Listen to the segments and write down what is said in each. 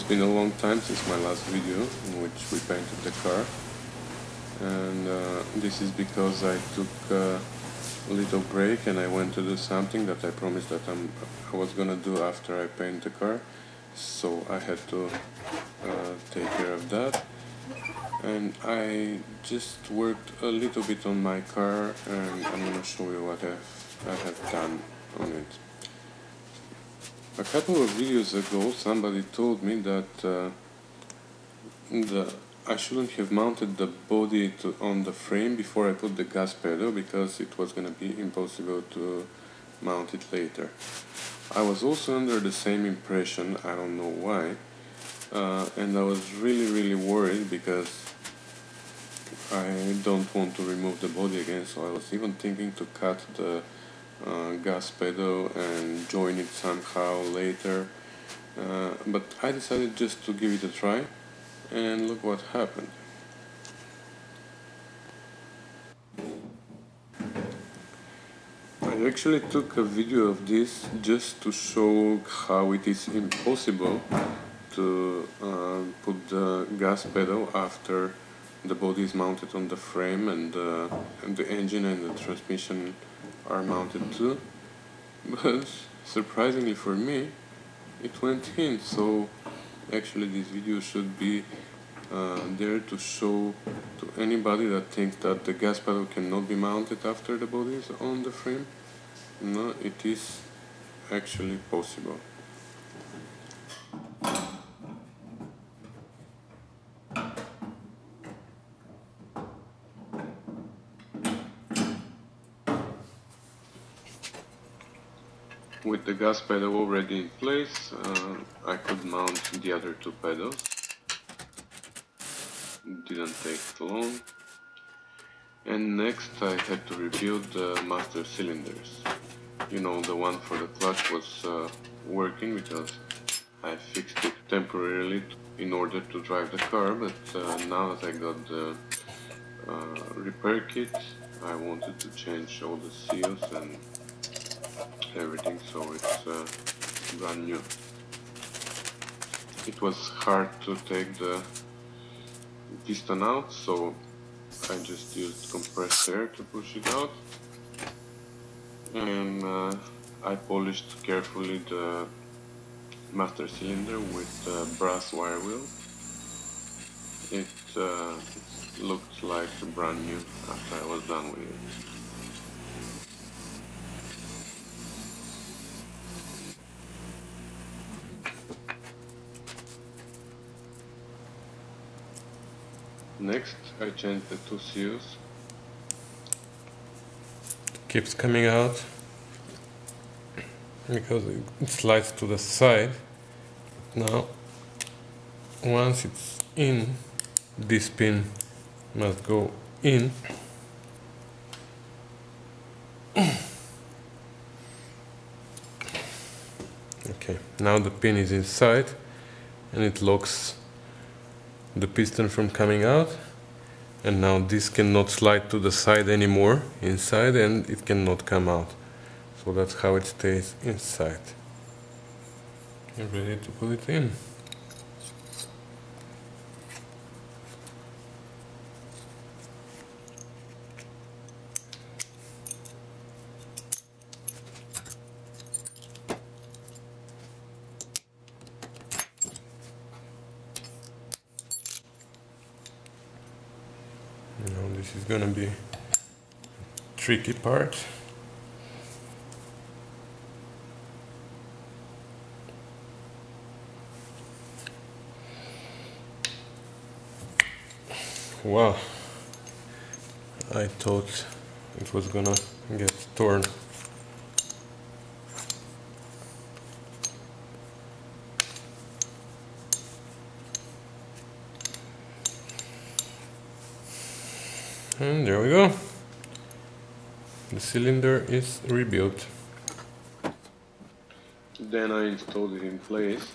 been a long time since my last video in which we painted the car, and this is because I took a little break and I went to do something that I promised that I was gonna do after I paint the car, so I had to take care of that. And I just worked a little bit on my car, and I'm gonna show you what I have done on it. A couple of videos ago somebody told me that I shouldn't have mounted the body on the frame before I put the gas pedal, because it was gonna be impossible to mount it later. I was also under the same impression, I don't know why, and I was really worried because I don't want to remove the body again, so I was even thinking to cut the gas pedal and join it somehow later, but I decided just to give it a try, and look what happened. I actually took a video of this just to show how it is impossible to put the gas pedal after the body is mounted on the frame and the engine and the transmission are mounted too. But surprisingly for me, it went in. So actually this video should be there to show to anybody that thinks that the gas pedal cannot be mounted after the body is on the frame. No, it is actually possible. With the gas pedal already in place, I could mount the other two pedals. It didn't take long. And next I had to rebuild the master cylinders. You know, the one for the clutch was working because I fixed it temporarily in order to drive the car, but now that I got the repair kit, I wanted to change all the seals and everything, so it's brand new. It was hard to take the piston out, so I just used compressed air to push it out, and I polished carefully the master cylinder with brass wire wheel. It looked like brand new after I was done with it. Next, I changed the two seals. It keeps coming out because it slides to the side. Now, once it's in, this pin must go in. Okay, now the pin is inside and it locks the piston from coming out, and now this cannot slide to the side anymore inside, and it cannot come out. So that's how it stays inside. You're ready to put it in. This is gonna be a tricky part. Wow, I thought it was gonna get torn. And there we go. The cylinder is rebuilt. Then I installed it in place.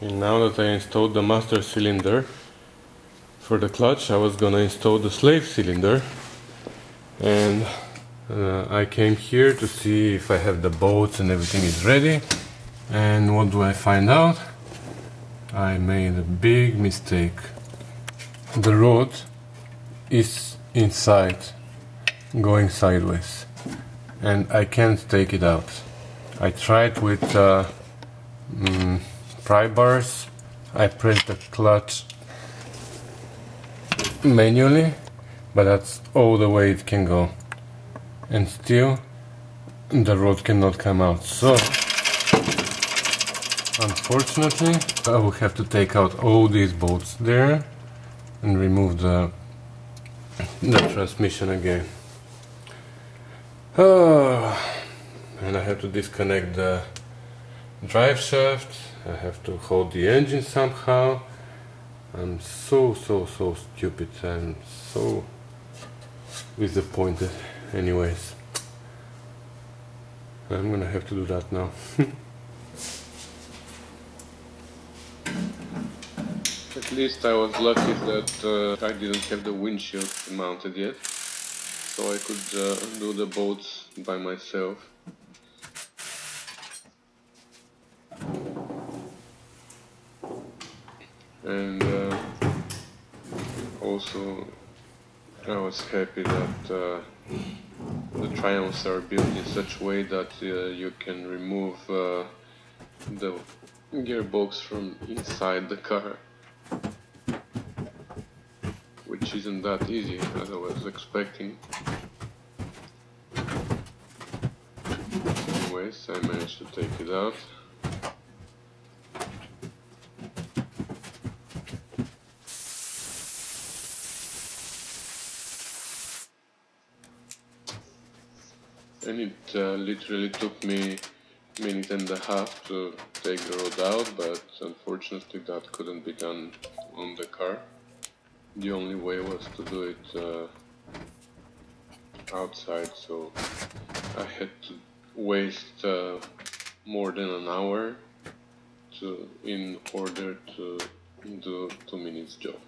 And now that I installed the master cylinder, for the clutch I was gonna install the slave cylinder, and I came here to see if I have the bolts and everything is ready, and what do I find out? I made a big mistake. The rod is inside, going sideways, and I can't take it out. I tried with pry bars. I pressed the clutch manually, but that's all the way it can go, and still the rod cannot come out. So unfortunately I will have to take out all these bolts there and remove the transmission again. And I have to disconnect the drive shaft. I have to hold the engine somehow. I'm so stupid. I'm so disappointed. Anyways, I'm gonna have to do that now. At least I was lucky that I didn't have the windshield mounted yet, so I could do the bolts by myself. And also I was happy that the Triumphs are built in such a way that you can remove the gearbox from inside the car, which isn't that easy as I was expecting. Anyways, I managed to take it out. And it literally took me a minute and a half to take the rod out, but unfortunately that couldn't be done on the car. The only way was to do it outside, so I had to waste more than an hour in order to do 2 minutes job.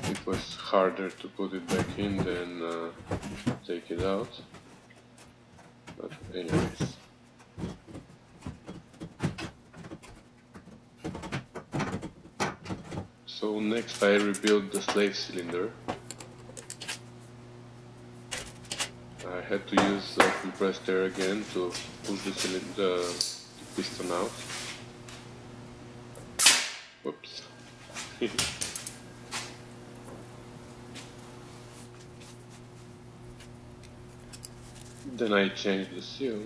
It was harder to put it back in than take it out, but anyways. So next I rebuilt the slave cylinder. I had to use compressed air again to push the piston out. Whoops. Then I changed the seal.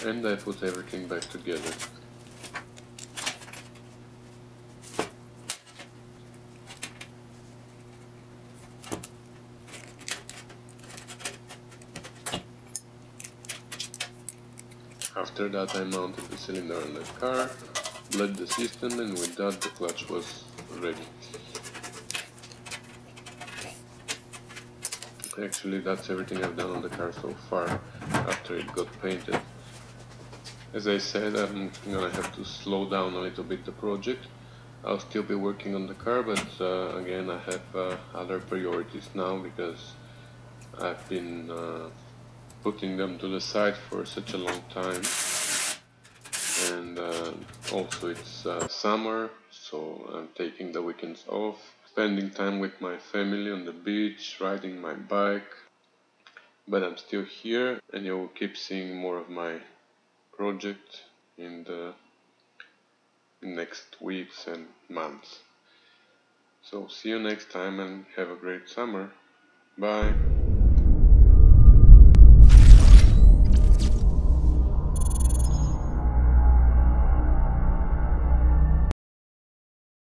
And I put everything back together. After that I mounted the cylinder on the car, bled the system, and with that the clutch was ready. Actually that's everything I've done on the car so far after it got painted. As I said, I'm gonna have to slow down a little bit the project. I'll still be working on the car, but again I have other priorities now because I've been putting them to the side for such a long time. And also it's summer, so I'm taking the weekends off, spending time with my family on the beach, riding my bike. But I'm still here, and you'll keep seeing more of my project in the next weeks and months. So see you next time and have a great summer. Bye.